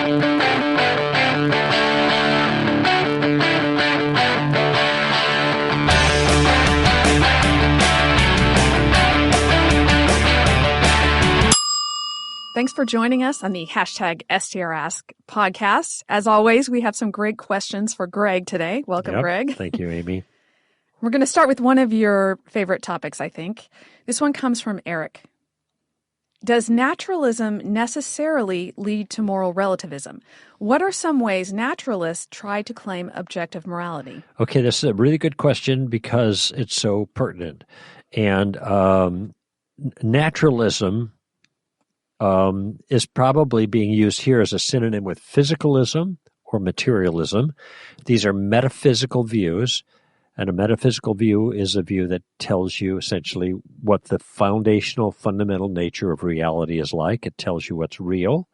Thanks for joining us on the hashtag STRask podcast. As always, we have some great questions for Greg today. Welcome, Greg. Thank you, Amy. We're going to start with one of your favorite topics, I think. This one comes from Eric. Does naturalism necessarily lead to moral relativism? What are some ways naturalists try to claim objective morality? Okay, this is a really good question because it's so pertinent. And naturalism is probably being used here as a synonym with physicalism or materialism. These are metaphysical views, and a metaphysical view is a view that tells you essentially what the foundational, fundamental nature of reality is like. It tells you what's real.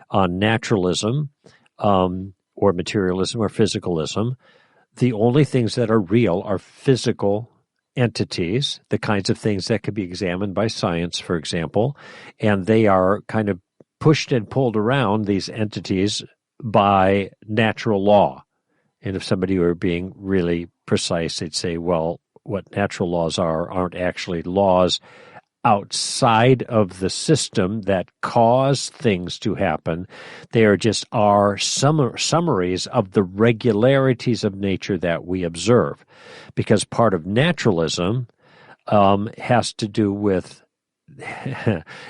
On naturalism or materialism or physicalism, the only things that are real are physical entities, the kinds of things that could be examined by science, for example, and they are kind of pushed and pulled around, these entities, by natural law. And if somebody were being really precise, they'd say, well, what natural laws aren't actually laws outside of the system that cause things to happen. They are just our summaries of the regularities of nature that we observe. Because part of naturalism has to do with,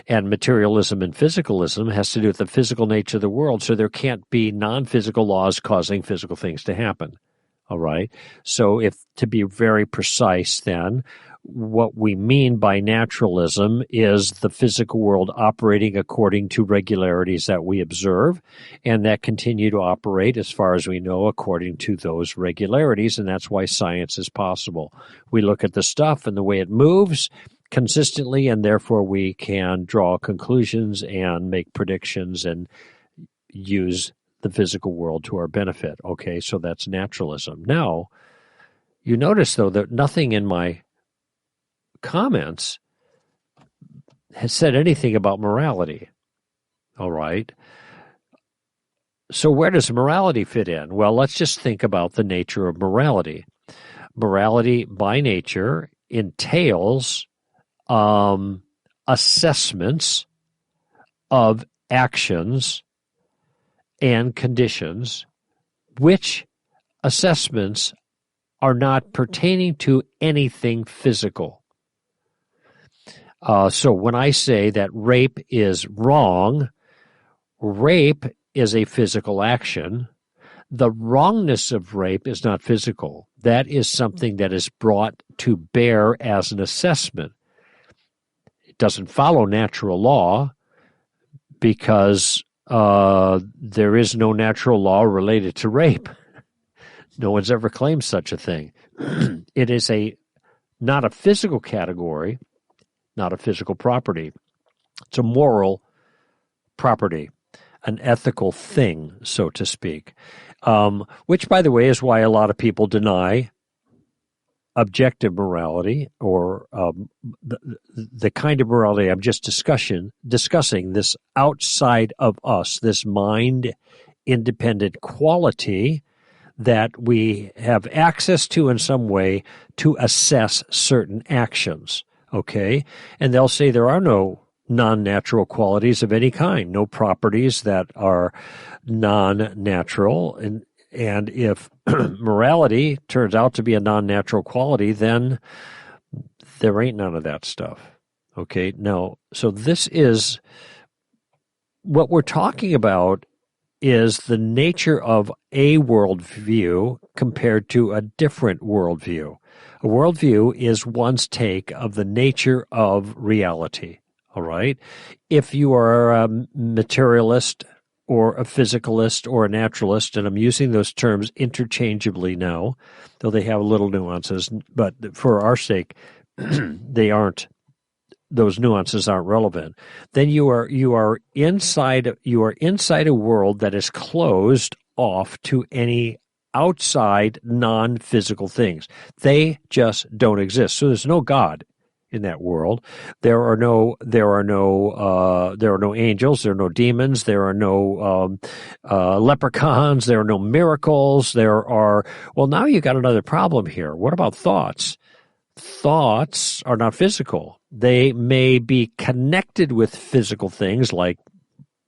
and materialism and physicalism has to do with the physical nature of the world, so there can't be non-physical laws causing physical things to happen. All right? So if to be very precise then, what we mean by naturalism is the physical world operating according to regularities that we observe and that continue to operate, as far as we know, according to those regularities, and that's why science is possible. We look at the stuff and the way it moves consistently, and therefore we can draw conclusions and make predictions and use the physical world to our benefit. Okay, so that's naturalism. Now, you notice, though, that nothing in my comments has said anything about morality. All right. So where does morality fit in? Well, let's just think about the nature of morality. Morality by nature entails assessments of actions and conditions, which assessments are not pertaining to anything physical. So when I say that rape is wrong, rape is a physical action. The wrongness of rape is not physical. That is something that is brought to bear as an assessment. It doesn't follow natural law because there is no natural law related to rape. No one's ever claimed such a thing. It is not a physical category, not a physical property. It's a moral property, an ethical thing, so to speak, which, by the way, is why a lot of people deny objective morality or the kind of morality I'm just discussing, this outside of us, this mind-independent quality that we have access to in some way to assess certain actions. Okay, and they'll say there are no non-natural qualities of any kind, no properties that are non-natural. And if morality turns out to be a non-natural quality, then there ain't none of that stuff. Okay, now, so this is what we're talking about is the nature of a worldview compared to a different worldview. A worldview is one's take of the nature of reality, all right? If you are a materialist or a physicalist or a naturalist, and I'm using those terms interchangeably now, though they have little nuances, but for our sake, those nuances aren't relevant, then you are inside a world that is closed off to any outside non-physical things. They just don't exist. So there's no God in that world. There are no angels. There are no demons. There are no leprechauns. There are no miracles. Well, now you got another problem here. What about thoughts? Thoughts are not physical. They may be connected with physical things like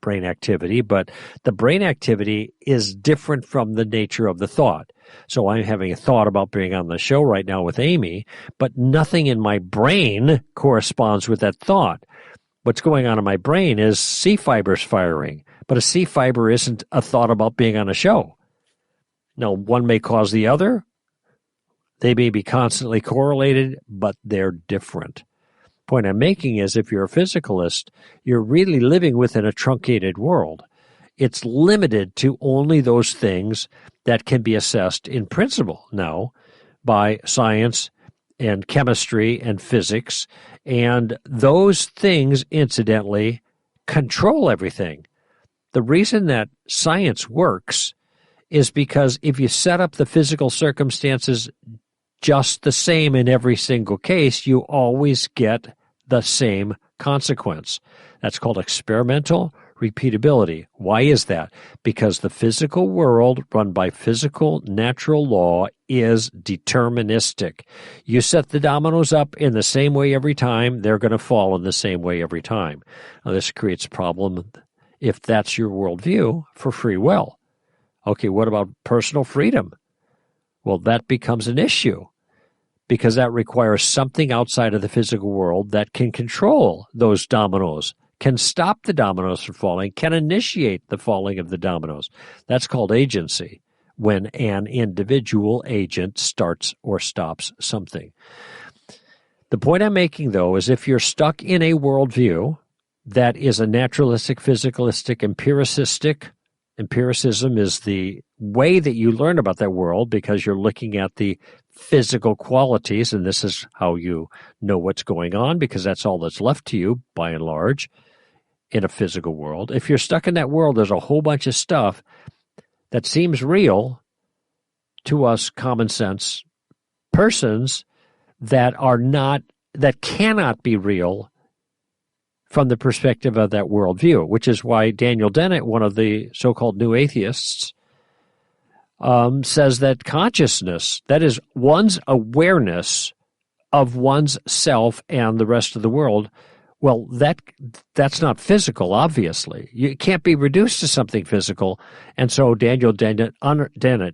brain activity, but the brain activity is different from the nature of the thought. So I'm having a thought about being on the show right now with Amy, but nothing in my brain corresponds with that thought. What's going on in my brain is C fibers firing, but a C fiber isn't a thought about being on a show. Now, one may cause the other. They may be constantly correlated, but they're different. Point I'm making is if you're a physicalist, you're really living within a truncated world. It's limited to only those things that can be assessed in principle now by science and chemistry and physics. And those things, incidentally, control everything. The reason that science works is because if you set up the physical circumstances just the same in every single case, you always get the same consequence. That's called experimental repeatability. Why is that? Because the physical world run by physical natural law is deterministic. You set the dominoes up in the same way every time, they're going to fall in the same way every time. Now, this creates a problem if that's your worldview for free will. Okay, what about personal freedom? Well, that becomes an issue, because that requires something outside of the physical world that can control those dominoes, can stop the dominoes from falling, can initiate the falling of the dominoes. That's called agency, when an individual agent starts or stops something. The point I'm making, though, is if you're stuck in a worldview that is a naturalistic, physicalistic, empiricism is the way that you learn about that world, because you're looking at the physical qualities, and this is how you know what's going on, because that's all that's left to you, by and large, in a physical world. If you're stuck in that world, there's a whole bunch of stuff that seems real to us common sense persons that cannot be real from the perspective of that worldview, which is why Daniel Dennett, one of the so-called new atheists, says that consciousness, that is one's awareness of one's self and the rest of the world, well, that's not physical, obviously. It can't be reduced to something physical. And so Daniel Dennett,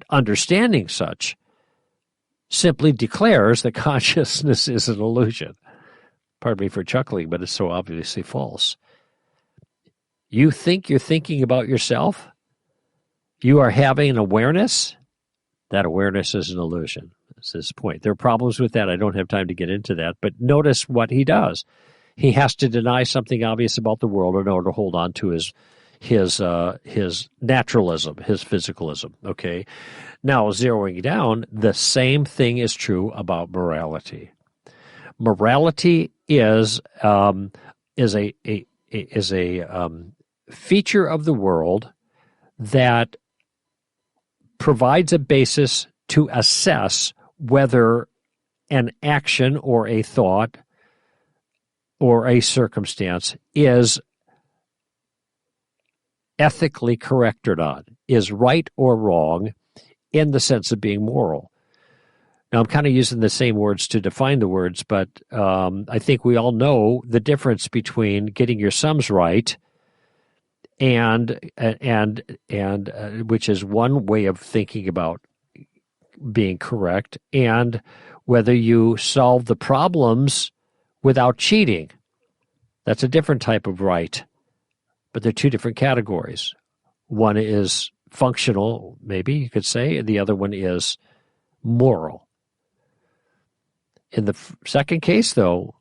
understanding such, simply declares that consciousness is an illusion. Pardon me for chuckling, but it's so obviously false. You think you're thinking about yourself? You are having an awareness? That awareness is an illusion. That's his point. There are problems with that. I don't have time to get into that, but notice what he does. He has to deny something obvious about the world in order to hold on to his naturalism, his physicalism. Okay. Now, zeroing down, the same thing is true about morality. Morality is a feature of the world that provides a basis to assess whether an action or a thought or a circumstance is ethically correct or not, is right or wrong in the sense of being moral. Now, I'm kind of using the same words to define the words, but I think we all know the difference between getting your sums right and which is one way of thinking about being correct, and whether you solve the problems without cheating. That's a different type of right, but they're two different categories. One is functional, maybe you could say, and the other one is moral. In the second case, though,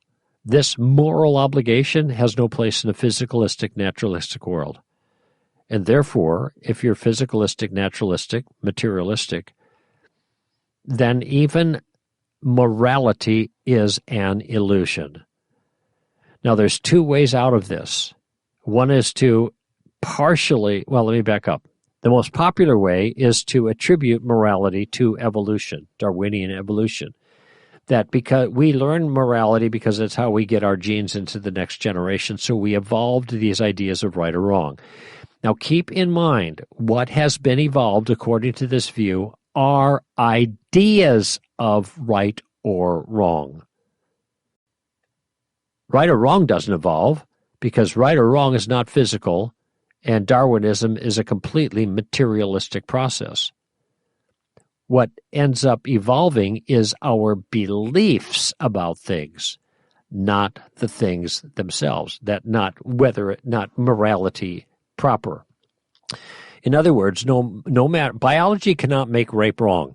this moral obligation has no place in a physicalistic, naturalistic world. And therefore, if you're physicalistic, naturalistic, materialistic, then even morality is an illusion. Now, there's two ways out of this. One is to let me back up. The most popular way is to attribute morality to evolution, Darwinian evolution. that because we learn morality because it's how we get our genes into the next generation, so we evolved these ideas of right or wrong. Now, keep in mind, what has been evolved according to this view are ideas of right or wrong. Right or wrong doesn't evolve because right or wrong is not physical, and Darwinism is a completely materialistic process. What ends up evolving is our beliefs about things, not the things themselves, not morality proper. In other words, no matter, biology cannot make rape wrong.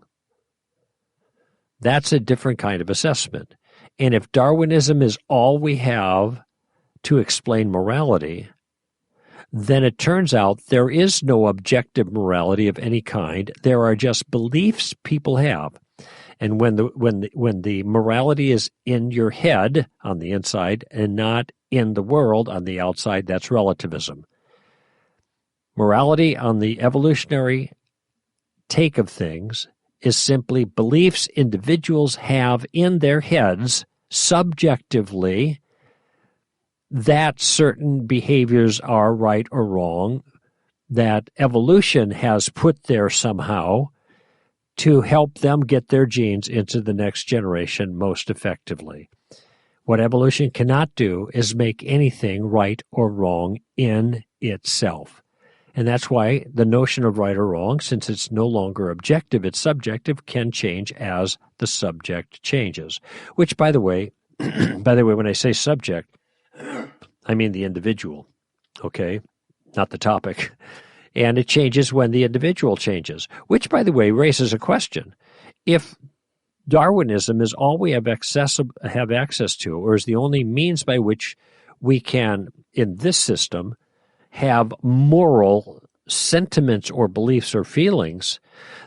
That's a different kind of assessment. And if Darwinism is all we have to explain morality, then it turns out there is no objective morality of any kind. There are just beliefs people have. And when the morality is in your head on the inside and not in the world on the outside, that's relativism. Morality on the evolutionary take of things is simply beliefs individuals have in their heads subjectively that certain behaviors are right or wrong, that evolution has put there somehow to help them get their genes into the next generation most effectively. What evolution cannot do is make anything right or wrong in itself. And that's why the notion of right or wrong, since it's no longer objective, it's subjective, can change as the subject changes. Which, by the way, when I say subject, I mean the individual, okay? Not the topic. And it changes when the individual changes, which, by the way, raises a question. If Darwinism is all we have access to, or is the only means by which we can, in this system, have moral sentiments or beliefs or feelings,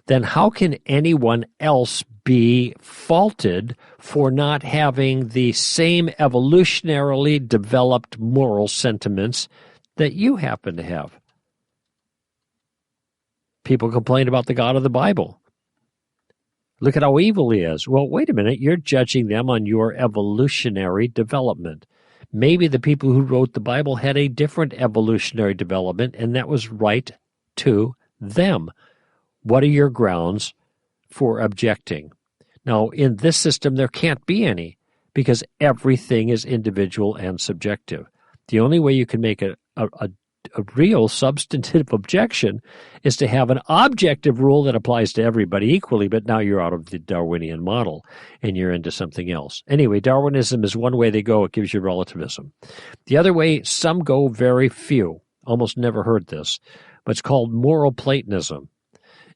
then how can anyone else be faulted for not having the same evolutionarily developed moral sentiments that you happen to have? People complain about the God of the Bible. Look at how evil he is. Well, wait a minute. You're judging them on your evolutionary development. Maybe the people who wrote the Bible had a different evolutionary development, and that was right to them. What are your grounds for objecting? Now, in this system, there can't be any, because everything is individual and subjective. The only way you can make a real substantive objection is to have an objective rule that applies to everybody equally, but now you're out of the Darwinian model and you're into something else. Anyway, Darwinism is one way they go. It gives you relativism. The other way, some go, very few. Almost never heard this, but it's called moral platonism.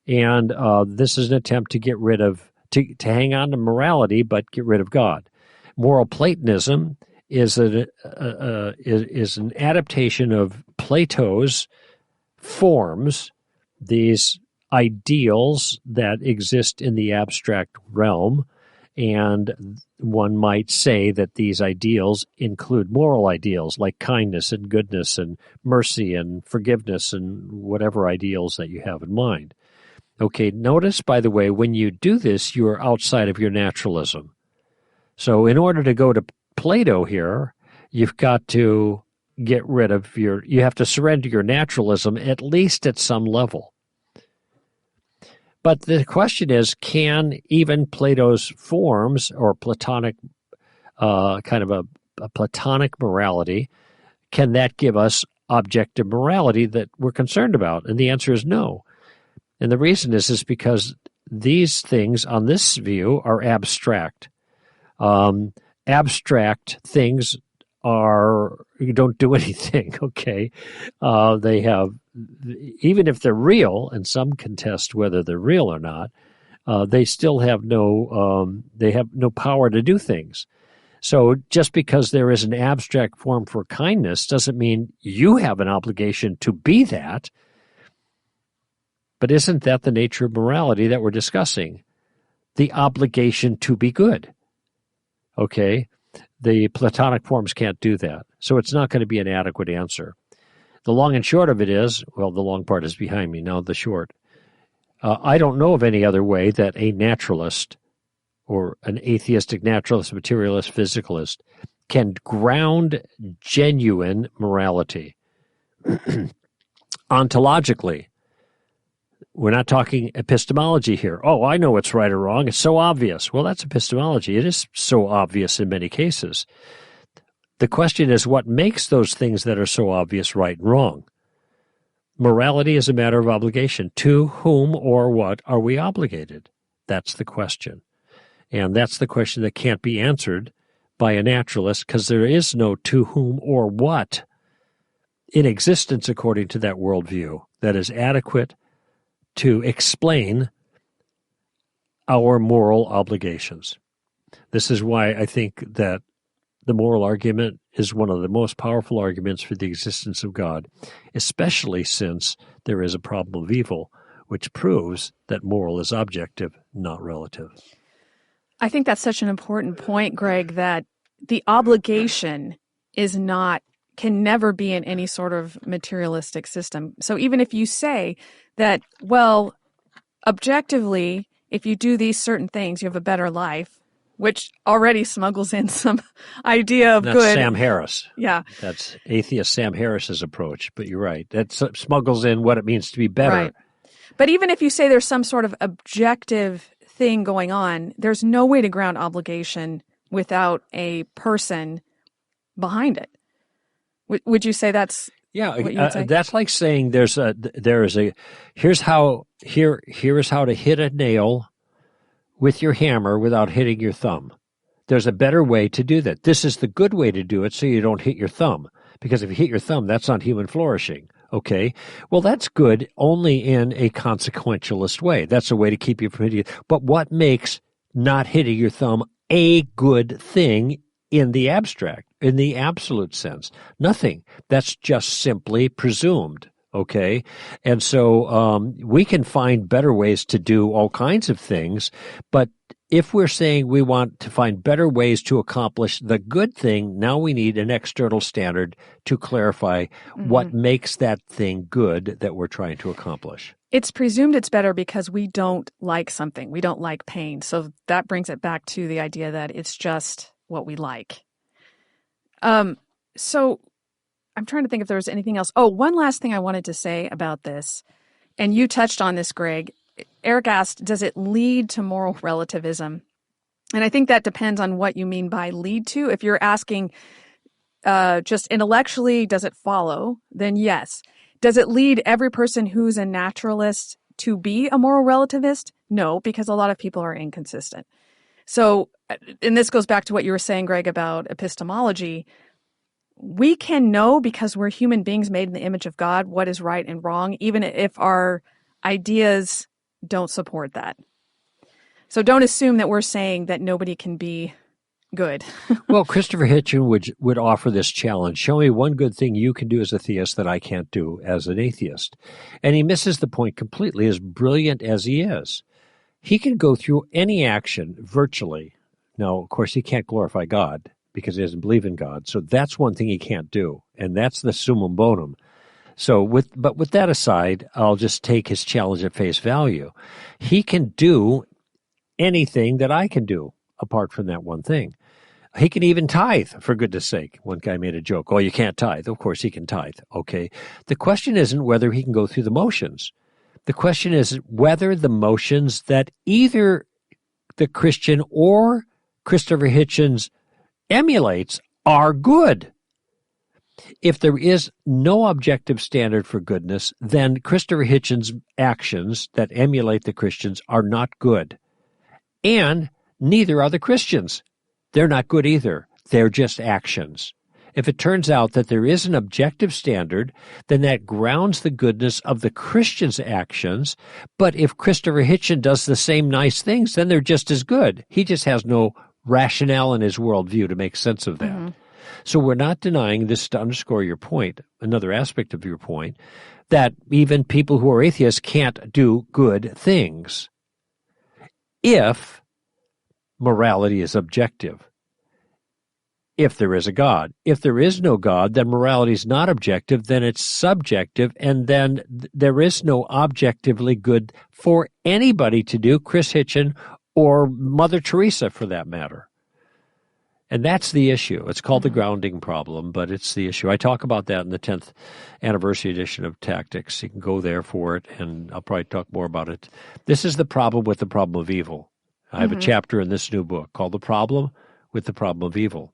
And this is an attempt to get rid of, to hang on to morality, but get rid of God. Moral platonism is an adaptation of Plato's forms, these ideals that exist in the abstract realm, and one might say that these ideals include moral ideals like kindness and goodness and mercy and forgiveness and whatever ideals that you have in mind. Okay, notice, by the way, when you do this, you are outside of your naturalism. So in order to go to Plato here, you've got to get rid of you have to surrender your naturalism, at least at some level. But the question is, can even Plato's forms, or Platonic, kind of a Platonic morality, can that give us objective morality that we're concerned about? And the answer is no. And the reason is because these things on this view are abstract. Abstract things don't do anything, okay? They have, even if they're real, and some contest whether they're real or not, they still have they have no power to do things. So just because there is an abstract form for kindness doesn't mean you have an obligation to be that. But isn't that the nature of morality that we're discussing? The obligation to be good. Okay? The Platonic forms can't do that. So it's not going to be an adequate answer. The long and short of it is, well, the long part is behind me, now the short. I don't know of any other way that a naturalist or an atheistic naturalist, materialist, physicalist can ground genuine morality. Ontologically, we're not talking epistemology here. Oh, I know what's right or wrong. It's so obvious. Well, that's epistemology. It is so obvious in many cases. The question is, what makes those things that are so obvious right and wrong? Morality is a matter of obligation. To whom or what are we obligated? That's the question. And that's the question that can't be answered by a naturalist, because there is no to whom or what in existence according to that worldview that is adequate to explain our moral obligations. This is why I think that the moral argument is one of the most powerful arguments for the existence of God, especially since there is a problem of evil, which proves that moral is objective, not relative. I think that's such an important point, Greg, that the obligation can never be in any sort of materialistic system. So even if you say that, well, objectively, if you do these certain things, you have a better life, which already smuggles in some idea of That's good. Sam Harris. Yeah. That's atheist Sam Harris's approach, but you're right. That smuggles in what it means to be better. Right. But even if you say there's some sort of objective thing going on, there's no way to ground obligation without a person behind it. Would you say that's what you would say? That's like saying here is how to hit a nail with your hammer without hitting your thumb. There's a better way to do that. This is the good way to do it so you don't hit your thumb. Because if you hit your thumb, that's not human flourishing. Okay? Well, that's good only in a consequentialist way. That's a way to keep you from hitting it. But what makes not hitting your thumb a good thing in the abstract, in the absolute sense? Nothing. That's just simply presumed. Okay? And so we can find better ways to do all kinds of things, but if we're saying we want to find better ways to accomplish the good thing, now we need an external standard to clarify what makes that thing good that we're trying to accomplish. It's presumed it's better because we don't like something. We don't like pain. So that brings it back to the idea that it's just what we like. So I'm trying to think if there was anything else. Oh, one last thing I wanted to say about this, and you touched on this, Greg. Eric asked, does it lead to moral relativism? And I think that depends on what you mean by lead to. If you're asking just intellectually, does it follow? Then yes. Does it lead every person who's a naturalist to be a moral relativist? No, because a lot of people are inconsistent. So, and this goes back to what you were saying, Greg, about epistemology. We can know, because we're human beings made in the image of God, what is right and wrong, even if our ideas don't support that. So don't assume that we're saying that nobody can be good. Well, Christopher Hitchens would offer this challenge. Show me one good thing you can do as a theist that I can't do as an atheist. And he misses the point completely, as brilliant as he is. He can go through any action virtually. Now, of course, he can't glorify God because he doesn't believe in God. So that's one thing he can't do. And that's the summum bonum. So with that aside, I'll just take his challenge at face value. He can do anything that I can do apart from that one thing. He can even tithe, for goodness sake. One guy made a joke, oh, you can't tithe. Of course he can tithe. Okay. The question isn't whether he can go through the motions. The question is whether the motions that either the Christian or Christopher Hitchens emulates are good. If there is no objective standard for goodness, then Christopher Hitchens' actions that emulate the Christians are not good. And neither are the Christians. They're not good either. They're just actions. If it turns out that there is an objective standard, then that grounds the goodness of the Christian's actions. But if Christopher Hitchens does the same nice things, then they're just as good. He just has no rationale in his worldview to make sense of that. Mm-hmm. So we're not denying this, to underscore your point, another aspect of your point, that even people who are atheists can't do good things if morality is objective. If there is a God. If there is no God, then morality is not objective, then it's subjective, and then there is no objectively good for anybody to do, Chris Hitchens or Mother Teresa for that matter. And that's the issue. It's called the grounding problem, but it's the issue. I talk about that in the 10th anniversary edition of Tactics. You can go there for it, and I'll probably talk more about it. This is the problem with the problem of evil. I have a chapter in this new book called The Problem with the Problem of Evil.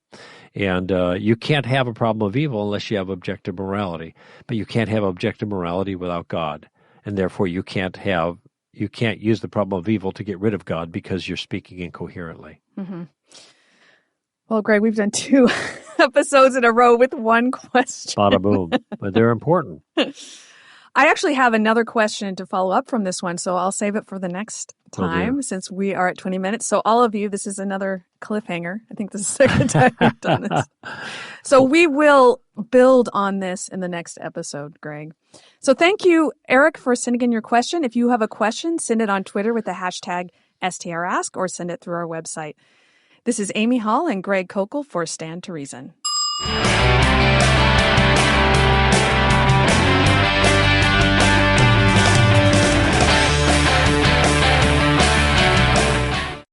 And you can't have a problem of evil unless you have objective morality. But you can't have objective morality without God. And therefore you can't use the problem of evil to get rid of God because you're speaking incoherently. Mm-hmm. Well, Greg, we've done 2 episodes in a row with one question. Bada boom. But they're important. I actually have another question to follow up from this one, so I'll save it for the next time since we are at 20 minutes. So all of you, this is another cliffhanger. I think this is the second time we've done this. So we will build on this in the next episode, Greg. So thank you, Eric, for sending in your question. If you have a question, send it on Twitter with the hashtag STRask or send it through our website. This is Amy Hall and Greg Koukl for Stand to Reason.